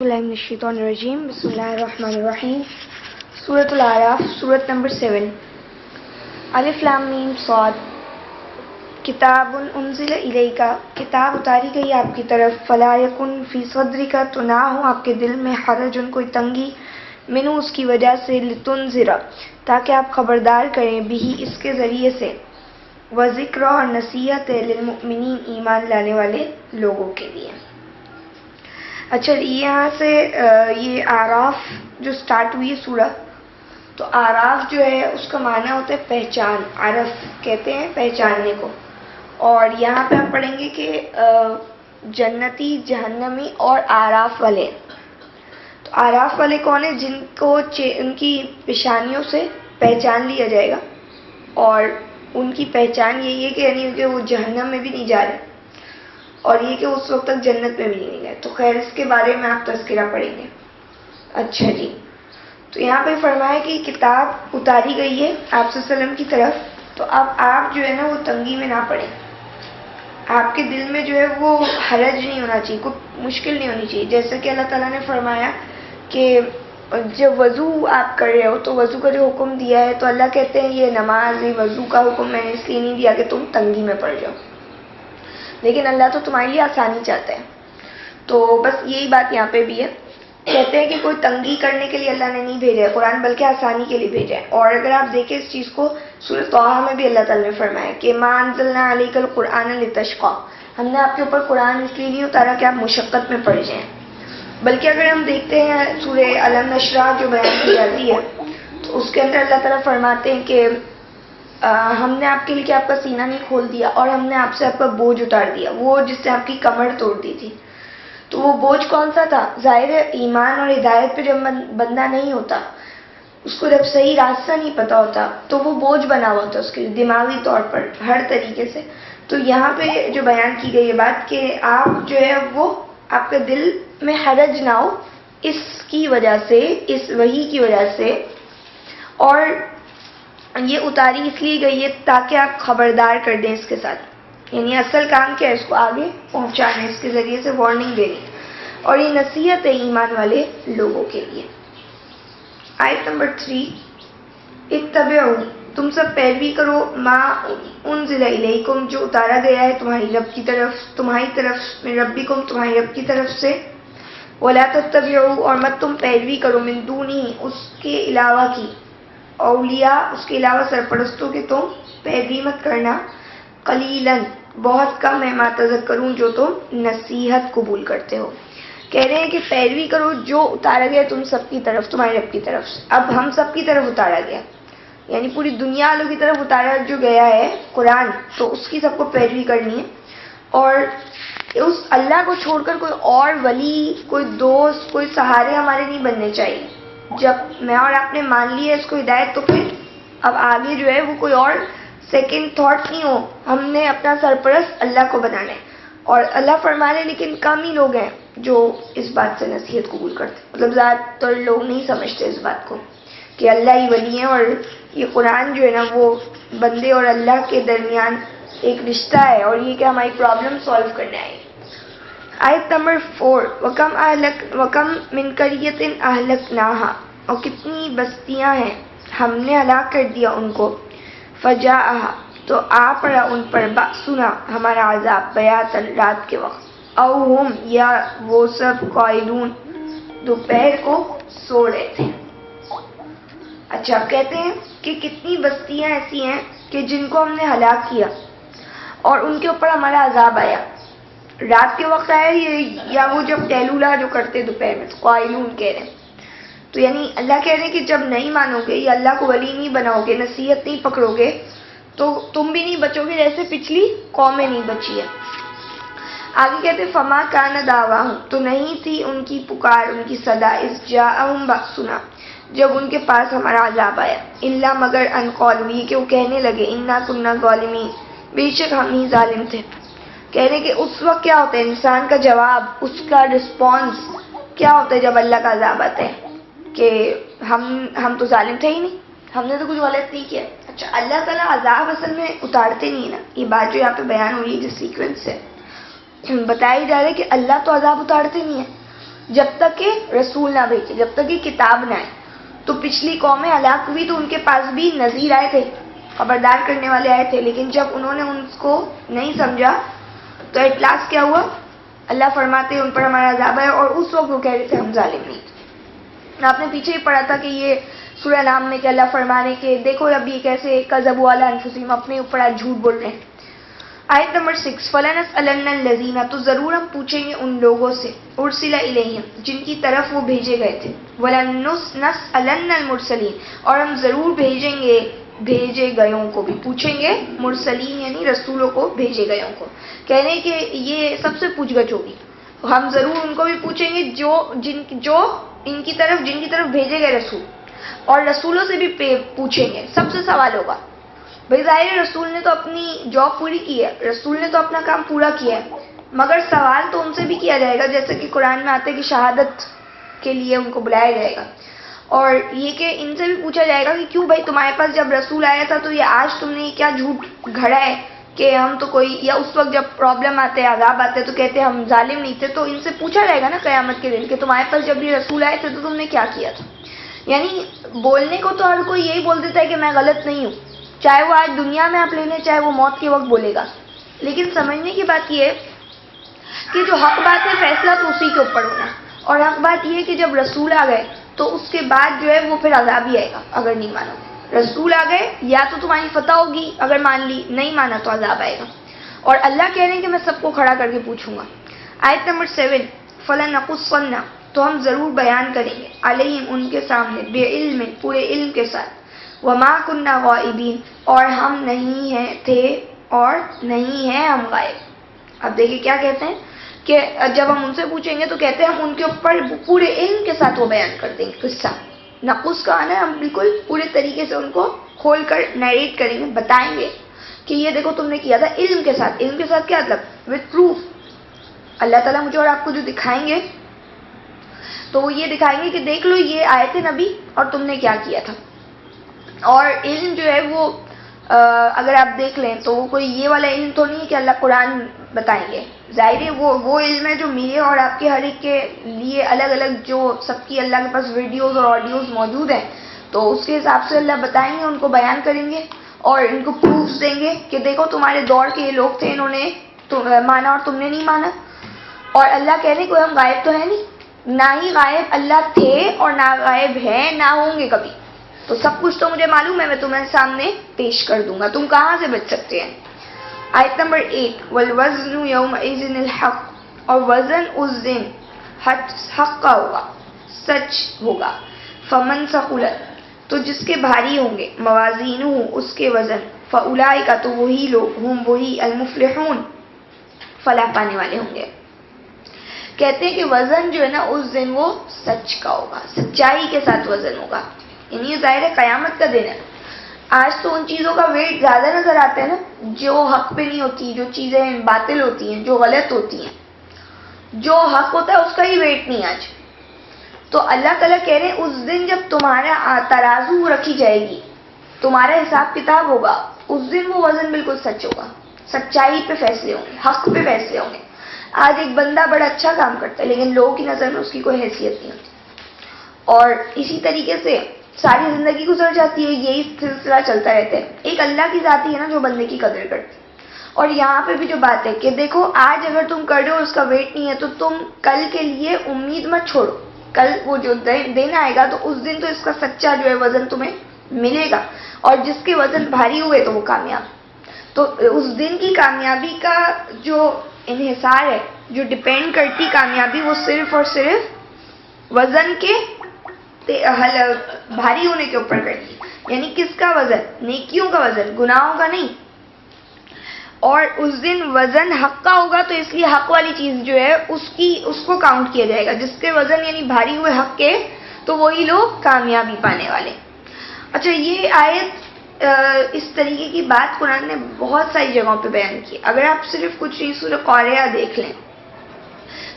اللہ من الشیطان الرجیم بسم اللہ الرحمن الرحیم سورۃ الاعراف سورۃ نمبر 7 الف لام میم صاد کتاب انزل الیک کتاب اتاری گئی آپ کی طرف فلا یکن فی صدرک تو نہ ہو آپ کے دل میں حرج کوئی تنگی منو اس کی وجہ سے لتنذر تاکہ آپ خبردار کریں بھی اس کے ذریعے سے وذکر اور نصیحت للمؤمنین ایمان لانے والے لوگوں کے لیے۔ اچھا یہاں سے یہ آراف جو سٹارٹ ہوئی ہے سورہ، تو آراف جو ہے اس کا معنی ہوتا ہے پہچان، عرف کہتے ہیں پہچاننے کو، اور یہاں پہ ہم پڑھیں گے کہ جنتی، جہنمی اور آراف والے۔ تو آراف والے کون ہیں؟ جن کو ان کی پیشانیوں سے پہچان لیا جائے گا، اور ان کی پہچان یہی ہے کہ یعنی کہ وہ جہنم میں بھی نہیں جا رہے اور یہ کہ اس وقت تک جنت میں بھی نہیں گئے۔ تو خیر اس کے بارے میں آپ تذکرہ پڑھیں گے۔ اچھا جی، تو یہاں پہ فرمایا کہ کتاب اتاری گئی ہے آپ صلی اللہ علیہ وسلم کی طرف، تو اب آپ جو ہے نا وہ تنگی میں نہ پڑیں، آپ کے دل میں جو ہے وہ حرج نہیں ہونا چاہیے، کوئی مشکل نہیں ہونی چاہیے۔ جیسے کہ اللہ تعالیٰ نے فرمایا کہ جب وضو آپ کر رہے ہو تو وضو کا جو حکم دیا ہے، تو اللہ کہتے ہیں یہ نماز، یہ وضو کا حکم میں نے اس لیے نہیں دیا کہ تم تنگی میں پڑ جاؤ، لیکن اللہ تو تمہارے لیے آسانی چاہتا ہے۔ تو بس یہی بات یہاں پہ بھی ہے، کہتے ہیں کہ کوئی تنگی کرنے کے لیے اللہ نے نہیں بھیجا ہے قرآن، بلکہ آسانی کے لیے بھیجا ہے۔ اور اگر آپ دیکھیں اس چیز کو سورۃ طٰہٰ میں بھی اللہ تعالیٰ نے فرمایا کہ ما انزلنا علیک القرآن لتشقی، ہم نے آپ کے اوپر قرآن اس لیے نہیں اتارا کہ آپ مشقت میں پڑ جائیں، بلکہ اگر ہم دیکھتے ہیں سورہ الم نشرح جو بیان کی جاتی ہے، تو اس کے اندر اللہ تعالیٰ فرماتے ہیں کہ ہم نے آپ کے لیے کہ آپ کا سینہ نہیں کھول دیا، اور ہم نے آپ سے آپ کا بوجھ اتار دیا، وہ جس نے آپ کی کمر توڑ دی تھی۔ تو وہ بوجھ کون سا تھا؟ ظاہر ہے ایمان اور ہدایت پہ جب بندہ نہیں ہوتا، اس کو جب صحیح راستہ نہیں پتا ہوتا، تو وہ بوجھ بنا ہوا ہوتا ہے اس کے لیے دماغی طور پر ہر طریقے سے۔ تو یہاں پہ جو بیان کی گئی ہے بات کہ آپ جو ہے وہ آپ کے دل میں حرج نہ ہو اس کی وجہ سے، اس وحی کی وجہ سے، اور یہ اتاری اس لیے گئی ہے تاکہ آپ خبردار کر دیں اس کے ساتھ، یعنی اصل کام کیا ہے؟ اس کو آگے پہنچانا، اس کے ذریعے سے وارننگ دینی، اور یہ نصیحت ہے ایمان والے لوگوں کے لیے۔ آیت نمبر 3 اتبعوا، تم سب پیروی کرو ما انزل الیکم، جو اتارا گیا ہے تمہاری رب کی طرف، تمہاری طرف من ربکم، تمہاری رب کی طرف سے، ولا تتبعوا، اور مت تم پیروی کرو من دونہ، اس کے علاوہ کی، اولیاء، اس کے علاوہ سرپرستوں کے تم پیروی مت کرنا، قلیلاً، بہت کم ہے، ما تذکرون، جو تم نصیحت قبول کرتے ہو۔ کہہ رہے ہیں کہ پیروی کرو جو اتارا گیا تم سب کی طرف، تمہارے رب کی طرف سے۔ اب ہم سب کی طرف اتارا گیا، یعنی پوری دنیا والوں کی طرف اتارا جو گیا ہے قرآن، تو اس کی سب کو پیروی کرنی ہے، اور اس اللہ کو چھوڑ کر کوئی اور ولی، کوئی دوست، کوئی سہارے ہمارے نہیں بننے چاہیے۔ جب میں اور آپ نے مان لی ہے اس کو ہدایت، تو پھر اب آگے جو ہے وہ کوئی اور سیکنڈ تھاٹ نہیں ہو، ہم نے اپنا سرپرست اللہ کو بنانا ہے۔ اور اللہ فرما رہے لیکن کم ہی لوگ ہیں جو اس بات سے نصیحت قبول کرتے، مطلب زیادہ تر لوگ نہیں سمجھتے اس بات کو کہ اللہ ہی ولی ہیں، اور یہ قرآن جو ہے نا وہ بندے اور اللہ کے درمیان ایک رشتہ ہے، اور یہ کہ ہماری پرابلم سالو کرنے آئے۔ آیت نمبر 4 وَكَمْ مِنْ قَرْيَةٍ أَهْلَكْنَاهَا، اور کتنی بستیاں ہیں ہم نے ہلاک کر دیا ان کو، فَجَاءَهَا، تو آ پڑا ان پر، بأسنا، ہمارا عذاب، بیاتاً، رات کے وقت، او ہم، یا وہ سب، قائلون، دوپہر کو سو رہے تھے۔ اچھا کہتے ہیں کہ کتنی بستیاں ایسی ہیں کہ جن کو ہم نے ہلاک کیا اور ان کے اوپر ہمارا عذاب آیا، رات کے وقت آیا یا وہ جب ٹیلولہ جو کرتے دوپہر میں، قائلون کہہ رہے ہیں۔ تو یعنی اللہ کہہ رہے ہیں کہ جب نہیں مانو گے یا اللہ کو ولی نہیں بناؤ گے، نصیحت نہیں پکڑو گے، تو تم بھی نہیں بچو گے جیسے پچھلی قومیں نہیں بچی ہے۔ آگے کہتے فما کان دعواہم، تو نہیں تھی ان کی پکار، ان کی صدا، اذ جاءہم بأسنا، جب ان کے پاس ہمارا عذاب آیا، الا مگر ان قالوا، یہ کہ وہ کہنے لگے، انا کنا ظالمین، بے شک ہم ہی ظالم تھے۔ کہنے کہ اس وقت کیا ہوتا ہے انسان کا جواب، اس کا رسپانس کیا ہوتا ہے جب اللہ کا عذاب آتا ہے، کہ ہم تو ظالم تھے ہی نہیں، ہم نے تو کچھ غلط نہیں کیا۔ اچھا اللہ تعالیٰ عذاب اصل میں اتارتے نہیں نا، یہ بات جو یہاں پہ بیان ہو رہی ہے جس سیکوینس سے بتایا جا رہا ہے کہ اللہ تو عذاب اتارتے نہیں ہے، جب تک کہ رسول نہ بھیجے، جب تک کہ کتاب نہ آئے. تو پچھلی قومیں ہلاک ہوئی تو ان کے پاس بھی نذیر آئے تھے، خبردار کرنے والے آئے تھے، لیکن جب انہوں نے ان کو نہیں سمجھا تو ایٹ لاسٹ کیا ہوا؟ اللہ فرماتے ان پر ہمارا عذاب ہے، اور اس وقت وہ کہہ رہے تھے ہم ظالم نہیں تھے. آپ نے پیچھے ہی پڑھا تھا کہ یہ سورہ نام میں کہ اللہ فرمانے کہ دیکھو اب یہ کیسے کذبوا علی انفسہم، اپنے اوپر آج جھوٹ بول رہے ہیں. آیت نمبر 6 فَلَنَسْأَلَنَّ الَّذِينَ، تو ضرور ہم پوچھیں گے ان لوگوں سے اُرسِلَ إِلَيْهِمْ جن کی طرف وہ بھیجے گئے تھے، وَلَنَسْأَلَنَّ الْمُرْسَلِينَ اور ہم ضرور بھیجیں گے بھیجے گئوں کو بھی. پوچھیں گے مرسلین یعنی رسولوں کو، بھیجے گئوں کو. کہنے کہ یہ سب سے پوچھ گچھ ہوگی، ہم ضرور ان کو بھی پوچھیں گے جو ان کی طرف بھیجے گئے رسول، اور رسولوں سے بھی پوچھیں گے. سب سے سوال ہوگا. بھائی ظاہر ہے رسول نے تو اپنی جاب پوری کی ہے، رسول نے تو اپنا کام پورا کیا ہے، مگر سوال تو ان سے بھی کیا جائے گا، جیسے کہ قرآن میں آتے کہ شہادت کے لیے ان کو بلایا جائے گا. اور یہ کہ ان سے بھی پوچھا جائے گا کہ کیوں بھائی تمہارے پاس جب رسول آیا تھا تو یہ آج تم نے کیا جھوٹ گھڑا ہے کہ ہم تو کوئی، یا اس وقت جب پرابلم آتے عذاب آتے تو کہتے ہم ظالم نہیں تھے. تو ان سے پوچھا جائے گا نا قیامت کے دن کہ تمہارے پاس جب یہ رسول آئے تھے تو تم نے کیا کیا تھا. یعنی بولنے کو تو ہر کوئی یہی بول دیتا ہے کہ میں غلط نہیں ہوں، چاہے وہ آج دنیا میں آپ لے لیں چاہے وہ موت کے وقت بولے گا. لیکن سمجھنے کی بات یہ ہے کہ جو حق بات ہے فیصلہ تو اسی کے اوپر ہونا، اور حق بات یہ ہے کہ جب رسول آ گئے تو اس کے بعد جو ہے وہ پھر عذاب ہی آئے گا اگر نہیں مانو. رسول آ گئے یا تو تمہاری فتح ہوگی اگر مان لی، نہیں مانا تو عذاب آئے گا. اور اللہ کہہ رہے ہیں کہ میں سب کو کھڑا کر کے پوچھوں گا. آیت نمبر 7 فَلَنَقُصَّنَّ تو ہم ضرور بیان کریں گے علیہم ان کے سامنے بِعِلْمٍ پورے علم کے ساتھ، وَمَا كُنَّا غَائِبِينَ اور ہم نہیں ہیں تھے اور نہیں ہیں ہم غائب. اب دیکھیں کیا کہتے ہیں کہ جب ہم ان سے پوچھیں گے تو کہتے ہیں ہم ان کے اوپر پورے علم کے ساتھ وہ بیان کر دیں گے قصہ. نقص کا آنا ہے، ہم بالکل پورے طریقے سے ان کو کھول کر نیریٹ کریں گے، بتائیں گے کہ یہ دیکھو تم نے کیا تھا علم کے ساتھ. علم کے ساتھ کیا مطلب؟ With proof. اللہ تعالیٰ مجھے اور آپ کو جو دکھائیں گے تو وہ یہ دکھائیں گے کہ دیکھ لو یہ آئے تھے نبی اور تم نے کیا کیا تھا. اور علم جو ہے وہ اگر آپ دیکھ لیں تو وہ کوئی یہ والا علم تو نہیں ہے کہ اللہ قرآن بتائیں گے. ظاہر ہے وہ علم ہے جو میرے اور آپ کے ہر ایک کے لیے الگ الگ، جو سب کی اللہ کے پاس ویڈیوز اور آڈیوز موجود ہیں، تو اس کے حساب سے اللہ بتائیں گے، ان کو بیان کریں گے اور ان کو پروفس دیں گے کہ دیکھو تمہارے دور کے یہ لوگ تھے، انہوں نے مانا اور تم نے نہیں مانا. اور اللہ کہنے کوئی ہم غائب تو ہے نہیں، نہ ہی غائب اللہ تھے اور نہ غائب ہیں، نہ ہوں گے کبھی. تو سب کچھ تو مجھے معلوم ہے، میں تمہیں سامنے پیش کر دوں گا، تم کہاں سے بچ سکتے ہیں. آیت نمبر 8 وَالْوَزْنُ يَوْمَئِذٍ الْحَقُّ اور وزن اس دن حق کا ہوگا، سچ ہوگا. فَمَنْ ثَقُلَتْ تو جس کے بھاری ہوں گے، موازینہ اس کے وزن، فَأُولَئِكَ تو وہی لوگ، ہم وہی الْمُفْلِحُونَ فلاح پانے والے ہوں گے. کہتے ہیں کہ وزن جو ہے نا اس دن وہ سچ کا ہوگا، سچائی کے ساتھ وزن ہوگا. یعنی یہ ظاہر ہے قیامت کا دن ہے. آج تو ان چیزوں کا ویٹ زیادہ نظر آتا ہے نا جو حق پہ نہیں ہوتی، جو چیزیں باطل ہوتی ہیں، جو غلط ہوتی ہیں. جو حق ہوتا ہے اس کا ہی ویٹ نہیں آج. تو اللہ تعالیٰ کہہ رہے ہیں اس دن جب تمہارا ترازو رکھی جائے گی، تمہارا حساب کتاب ہوگا، اس دن وہ وزن بالکل سچ ہوگا، سچائی پہ فیصلے ہوں گے، حق پہ فیصلے ہوں گے. آج ایک بندہ بڑا اچھا کام کرتا ہے لیکن لوگوں کی نظر میں اس کی کوئی حیثیت نہیں ہوتی، اور اسی طریقے سے ساری زندگی گزر جاتی ہے، یہی سلسلہ چلتا رہتا ہے. ایک اللہ کی ذات ہی ہے نا جو بندے کی قدر کرتی. اور یہاں پہ بھی جو بات ہے کہ دیکھو آج اگر تم کر رہے ہو اس کا ویٹ نہیں ہے تو تم کل کے لیے امید مت چھوڑو. کل وہ جو دن آئے گا تو اس دن تو اس کا سچا جو ہے وزن تمہیں ملے گا، اور جس کے وزن بھاری ہوئے تو وہ کامیاب. تو اس دن کی کامیابی کا جو انحصار ہے، جو ڈپینڈ کرتی کامیابی، وہ صرف اور صرف وزن کے بھاری ہونے کے اوپر کرتی. یعنی کس کا وزن؟ نیکیوں کا وزن، گناہوں کا نہیں. اور اس دن وزن حق کا ہوگا تو اس لیے حق والی چیز جو ہے اس کو کاؤنٹ کیا جائے گا. جس کے وزن یعنی بھاری ہوئے حق کے تو وہی لوگ کامیابی پانے والے. اچھا یہ آیت اس طریقے کی بات قرآن نے بہت ساری جگہوں پہ بیان کی. اگر آپ صرف کچھ سورہ قاریہ دیکھ لیں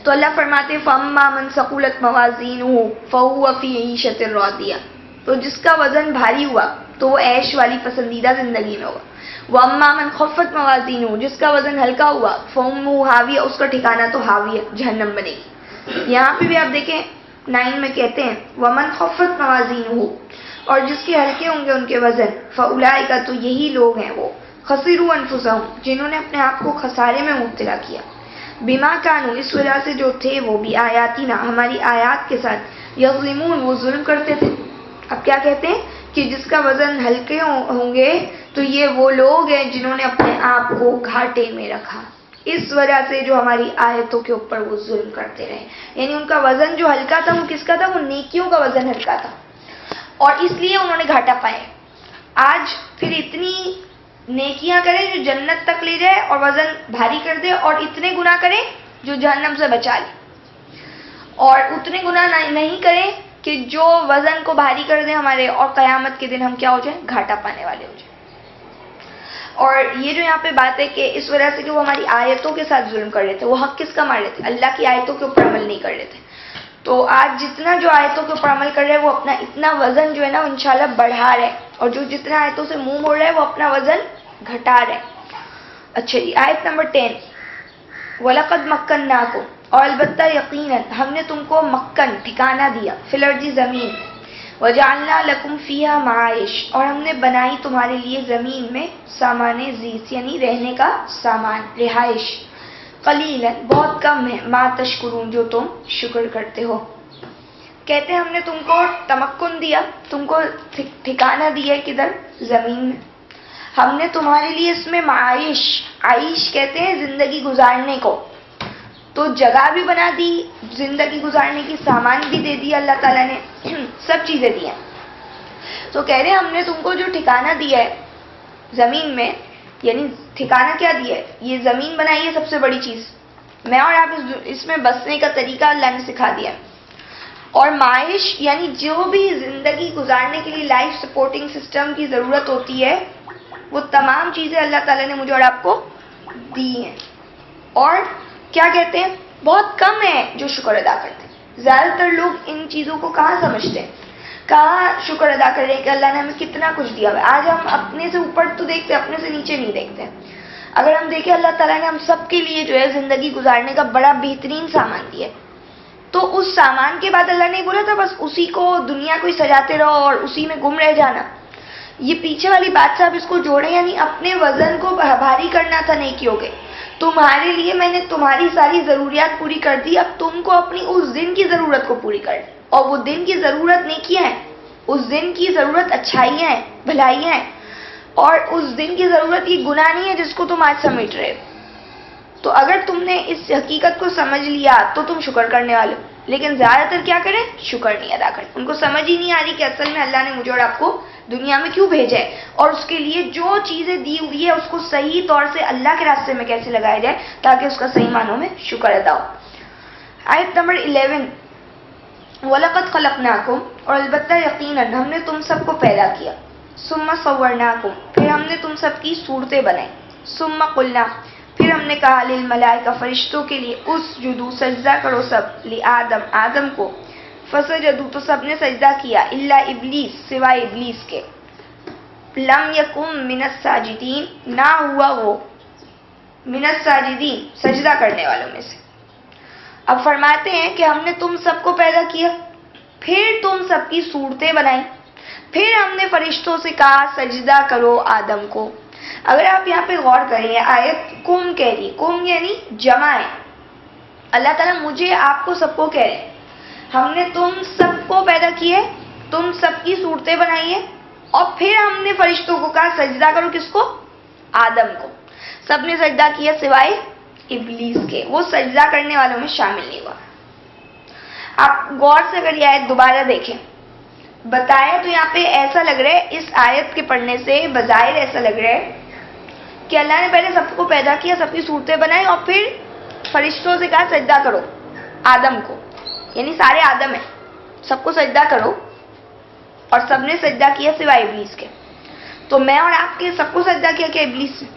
تو اللہ فرماتے ہیں فَأَمَّا مَنْ ثَقُلَتْ مَوَازِينُهُ فَهُوَ فِي عِيشَةٍ رَاضِيَةٍ تو جس کا وزن بھاری ہوا تو وہ عیش والی پسندیدہ زندگی میں ہوگا. وَأَمَّا مَنْ خَفَّتْ مَوَازِينُهُ جس کا وزن ہلکا ہوا فَأُمُّهُ هَاوِيَةٌ اس کا ٹھکانہ تو ہاویہ جہنم بنے گی. یہاں پہ بھی آپ دیکھیں 9 میں کہتے ہیں ومن خفت موازینہ، اور جس کے ہلکے ہوں گے ان کے وزن، فاولئک، تو یہی لوگ ہیں وہ خسروا انفسہم، جنہوں نے اپنے آپ کو خسارے میں مبتلا کیا، بما کانوا، اس وجہ سے جو تھے وہ بھی آیاتنا، ہماری آیات کے ساتھ، یظلمون، وہ ظلم کرتے تھے۔ اب کیا کہتے ہیں کہ جس کا وزن ہلکے ہوں گے تو یہ وہ لوگ ہیں جنہوں نے اپنے آپ کو گھاٹے میں رکھا، اس وجہ سے جو ہماری آیتوں کے اوپر وہ ظلم کرتے رہے، یعنی ان کا وزن جو ہلکا تھا وہ کس کا تھا؟ وہ نیکیوں کا وزن ہلکا تھا، اور اس لیے انہوں نے گھاٹا پائے۔ آج پھر اتنی نیکیاں کریں جو جنت تک لے جائے اور وزن بھاری کر دے، اور اتنے گناہ کریں جو جہنم سے بچا لے، اور اتنے گناہ نہیں کریں کہ جو وزن کو بھاری کر دیں ہمارے، اور قیامت کے دن ہم کیا ہو جائیں؟ گھاٹا پانے والے ہو جائیں۔ اور یہ جو یہاں پہ بات ہے کہ اس وجہ سے کہ وہ ہماری آیتوں کے ساتھ ظلم کر رہے تھے، وہ حق کس کا مار رہے تھے؟ اللہ کی آیتوں کے اوپر عمل نہیں کر رہے تھے۔ تو آج جتنا جو آیتوں کے اوپر عمل کر رہے ہیں وہ اپنا اتنا وزن جو ہے نا انشاءاللہ بڑھا رہے ہیں، اور جو جتنا آیتوں سے منہ موڑ رہے ہیں وہ اپنا وزن گھٹا رہے ہیں۔ اچھا جی، آیت نمبر 10، وَلَقَدْ مَكَّنَّاكُمْ، اور البتہ یقیناً ہم نے تم کو مکن، ٹھکانہ دیا، فی الارض، زمین، وَجَعَلْنَا لَكُمْ فِيهَا مَعَائِشَ، اور ہم نے بنائی تمہارے لیے زمین میں سامان زیست، یعنی رہنے کا سامان، رہائش، قلیلا، بہت کم ہے، ما تشکرون، جو تم شکر کرتے ہو۔ کہتے ہیں ہم نے تم کو تمکن دیا، تم کو ٹھکانہ دیا ہے، کدھر؟ زمین میں۔ ہم نے تمہارے لیے اس میں معائش، عائش کہتے ہیں زندگی گزارنے کو، تو جگہ بھی بنا دی، زندگی گزارنے کی سامان بھی دے دیا اللہ تعالیٰ نے، سب چیزیں دی ہیں۔ تو کہہ رہے ہیں ہم نے تم کو جو ٹھکانہ دیا ہے زمین میں، یعنی ٹھکانہ کیا دیا ہے؟ یہ زمین بنائی ہے سب سے بڑی چیز، میں اور آپ اس میں بسنے کا طریقہ اللہ نے سکھا دیا، اور معائش یعنی جو بھی زندگی گزارنے کے لیے لائف سپورٹنگ سسٹم کی ضرورت ہوتی ہے وہ تمام چیزیں اللہ تعالیٰ نے مجھے اور آپ کو دی ہیں۔ اور کیا کہتے ہیں؟ بہت کم ہیں جو شکر ادا کرتے ہیں۔ زیادہ تر لوگ ان چیزوں کو کہاں سمجھتے ہیں، کہاں شکر ادا کر رہے ہیں کہ اللہ نے ہمیں کتنا کچھ دیا ہوا ہے۔ آج ہم اپنے سے اوپر تو دیکھتے ہیں، اپنے سے نیچے نہیں دیکھتے۔ اگر ہم دیکھیں اللہ تعالیٰ نے ہم سب کے لیے جو ہے زندگی گزارنے کا بڑا بہترین سامان دیا ہے، تو اس سامان کے بعد اللہ نے بولا تھا بس اسی کو دنیا کو ہی سجاتے رہو اور اسی میں گم رہ جانا۔ یہ پیچھے والی بات سے آپ اس کو جوڑیں، یعنی اپنے وزن کو بھاری کرنا تھا نیکیوں کے۔ تمہارے لیے میں نے تمہاری ساری ضروریات پوری کر دی، اب تم کو اپنی اس دن کی ضرورت کو پوری کر دی، اور وہ دن کی ضرورت نیکیاں ہیں، اس دن کی ضرورت اچھائیاں ہیں، بھلائیاں ہیں، اور اس دن کی ضرورت یہ گناہ نہیں ہے جس کو تم آج سمیٹ رہے ہو۔ تو اگر تم نے اس حقیقت کو سمجھ لیا تو تم شکر کرنے والے ہو، لیکن زیادہ تر کیا کریں؟ شکر نہیں ادا کریں۔ ان کو سمجھ ہی نہیں آ رہی کہ اصل میں اللہ نے مجھے اور آپ کو دنیا میں کیوں بھیجا ہے، اور اس کے لیے جو چیزیں دی ہوئی ہے اس کو صحیح طور سے اللہ کے راستے میں کیسے لگایا جائے تاکہ اس کا صحیح معنوں میں شکر ادا ہو۔ آیت نمبر 11، وَلَقَدْ خَلَقْنَاكُمْ، اور البتہ یقیناً ہم نے تم سب کو پیدا کیا، ثُمَّ صَوَّرْنَاكُمْ، پھر ہم نے تم سب کی صورتیں بنائی، ثُمَّ قُلْنَا، پھر ہم نے کہا للملائکہ، فرشتوں کے لیے، اسجدوا، سجدہ کرو سب، لآدم، آدم کو، فسجدوا، تو سب نے سجدہ کیا، الا ابلیس، سوائے ابلیس کے، لم یکن من الساجدین، نہ ہوا وہ من الساجدین، سجدہ کرنے والوں میں سے۔ اب فرماتے ہیں کہ ہم نے تم سب کو پیدا کیا، پھر تم سب کی صورتیں بنائی، پھر ہم نے فرشتوں سے کہا سجدہ کرو آدم کو۔ اگر آپ یہاں پہ غور کریں، آیت کم کہہ رہی ہے، کم یعنی جمع ہے، اللہ تعالیٰ مجھے آپ کو سب کو کہہ رہے ہیں ہم نے تم سب کو پیدا کیے، تم سب کی صورتیں بنائی ہیں، اور پھر ہم نے فرشتوں کو کہا سجدہ کرو، کس کو؟ آدم کو۔ سب نے سجدہ کیا سوائے ابلیس کے، وہ سجدہ کرنے والوں میں شامل نہیں ہوا۔ آپ غور سے اگر یہ آیت دوبارہ دیکھیں، بتایا تو یہاں پہ ایسا لگ رہا ہے، اس آیت کے پڑھنے سے بظاہر ایسا لگ رہا ہے کہ اللہ نے پہلے سب کو پیدا کیا، سب کی صورتیں بنائی، اور پھر فرشتوں سے کہا سجدہ کرو آدم کو، یعنی سارے آدم ہیں، سب کو سجدہ کرو، اور سب نے سجدہ کیا سوائے ابلیس کے۔ تو میں اور آپ کے سب کو سجدہ کیا کہ ابلیس نے؟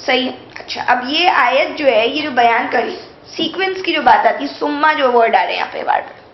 صحیح ہے۔ اچھا، اب یہ آیت جو ہے، یہ جو بیان کری سیکوینس کی جو بات آتی ہے، سما جو ورڈ آ رہے ہیں یہاں پہ بار بار،